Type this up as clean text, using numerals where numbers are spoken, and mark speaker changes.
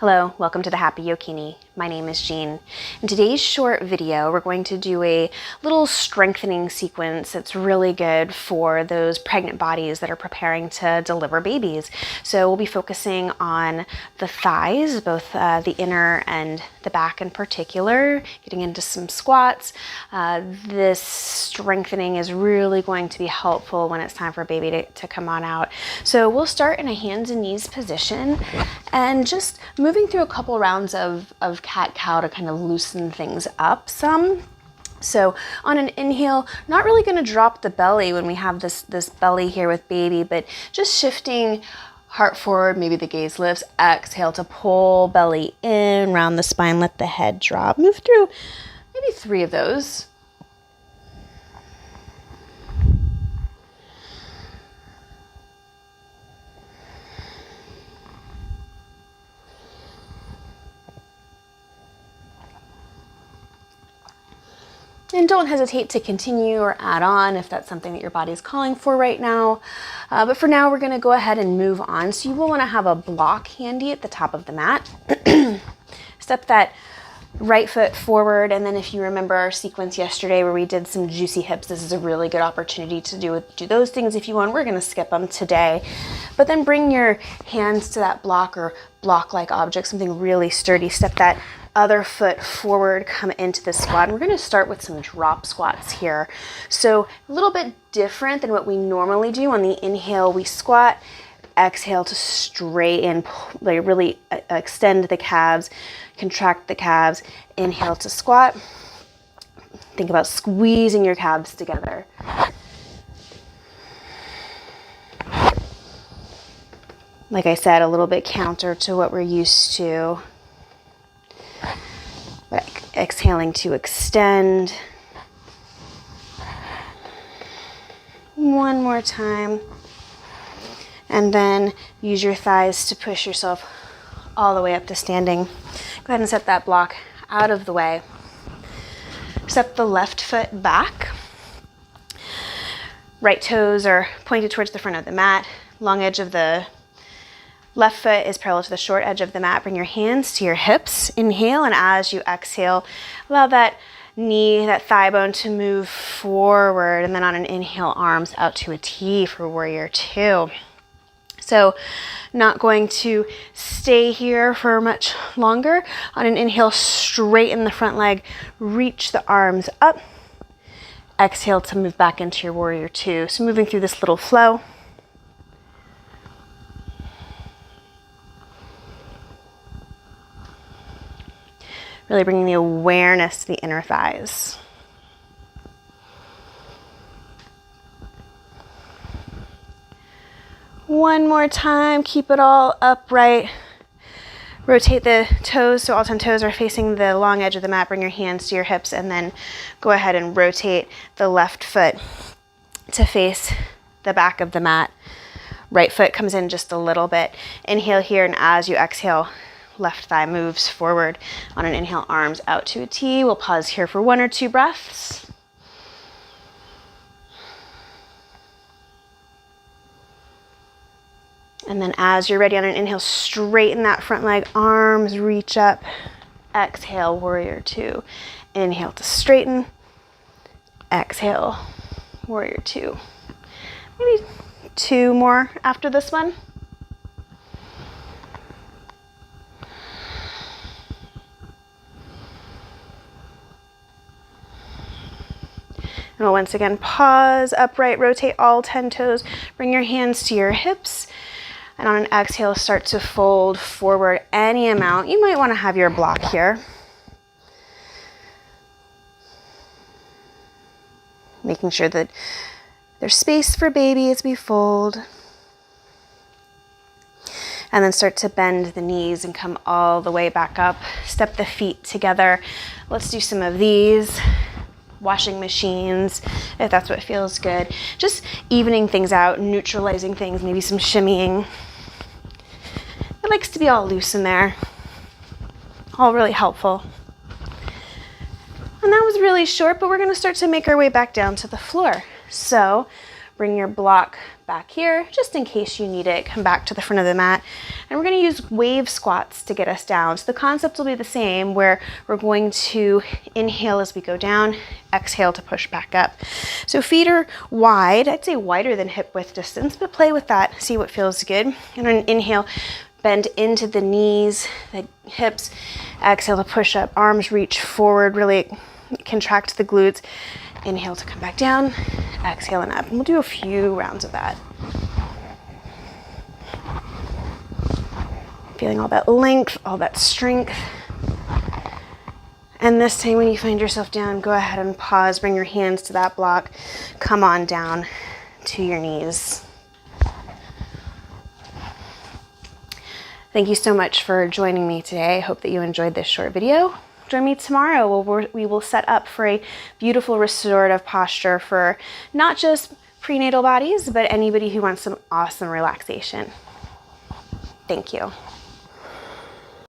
Speaker 1: Hello, welcome to the Happy Yokini. My name is Jean. In today's short video, we're going to do a little strengthening sequence that's really good for those pregnant bodies that are preparing to deliver babies. So we'll be focusing on the thighs, both the inner and the back in particular, getting into some squats. This strengthening is really going to be helpful when it's time for a baby to come on out. So we'll start in a hands and knees position and just moving through a couple rounds of cat-cow to kind of loosen things up some. So on an inhale, not really going to drop the belly when we have this belly here with baby, but just shifting heart forward, maybe the gaze lifts. Exhale to pull belly in, round the spine, let the head drop. Move through maybe 3 of those. And don't hesitate to continue or add on if that's something that your body is calling for right now. But for now, we're going to go ahead and move on. So you will want to have a block handy at the top of the mat. Step that right foot forward. And then if you remember our sequence yesterday where we did some juicy hips, this is a really good opportunity to do those things if you want. We're going to skip them today. But then bring your hands to that block or block-like object, something really sturdy. Step that other foot forward, come into the squat. And we're going to start with some drop squats here. So a little bit different than what we normally do. On the inhale, we squat. Exhale to straighten, like really extend the calves, contract the calves. Inhale to squat. Think about squeezing your calves together. Like I said, a little bit counter to what we're used to. Exhaling to extend. One more time. And then use your thighs to push yourself all the way up to standing. Go ahead and set that block out of the way. Step the left foot back. Right toes are pointed towards the front of the mat. Long edge of the left foot is parallel to the short edge of the mat. Bring your hands to your hips. Inhale, and as you exhale, allow that knee, that thigh bone to move forward. And then on an inhale, arms out to a T for warrior 2. So not going to stay here for much longer. On an inhale, straighten the front leg, reach the arms up. Exhale to move back into your warrior 2. So moving through this little flow. Really bringing the awareness to the inner thighs. One more time, keep it all upright. Rotate the toes so all 10 toes are facing the long edge of the mat. Bring your hands to your hips and then go ahead and rotate the left foot to face the back of the mat. Right foot comes in just a little bit. Inhale here, and as you exhale, left thigh moves forward. On an inhale, arms out to a T. We'll pause here for 1 or 2 breaths. And then as you're ready, on an inhale, straighten that front leg, arms reach up. Exhale, warrior 2. Inhale to straighten. Exhale, warrior 2. Maybe 2 more after this one. And we'll once again pause, upright, rotate all 10 toes. Bring your hands to your hips. And on an exhale, start to fold forward any amount. You might want to have your block here. Making sure that there's space for baby as we fold. And then start to bend the knees and come all the way back up. Step the feet together. Let's do some of these. Washing machines, if that's what feels good. Just evening things out, neutralizing things, maybe some shimmying. It likes to be all loose in there. All really helpful. And that was really short, but we're gonna start to make our way back down to the floor. So bring your block back here, just in case you need it. Come back to the front of the mat And we're going to use wave squats to get us down. So the concept will be the same, where we're going to inhale as we go down, exhale to push back up. So feet are wide, I'd say wider than hip width distance, but play with that, see what feels good. And on an inhale, bend into the knees, the hips, exhale to push up, arms reach forward, really contract the glutes. Inhale to come back down, exhale and up. And we'll do a few rounds of that. Feeling all that length, all that strength. And this time when you find yourself down, go ahead and pause, bring your hands to that block, come on down to your knees. Thank you so much for joining me today. I hope that you enjoyed this short video. Join me tomorrow where we will set up for a beautiful restorative posture for not just prenatal bodies, but anybody who wants some awesome relaxation. Thank you.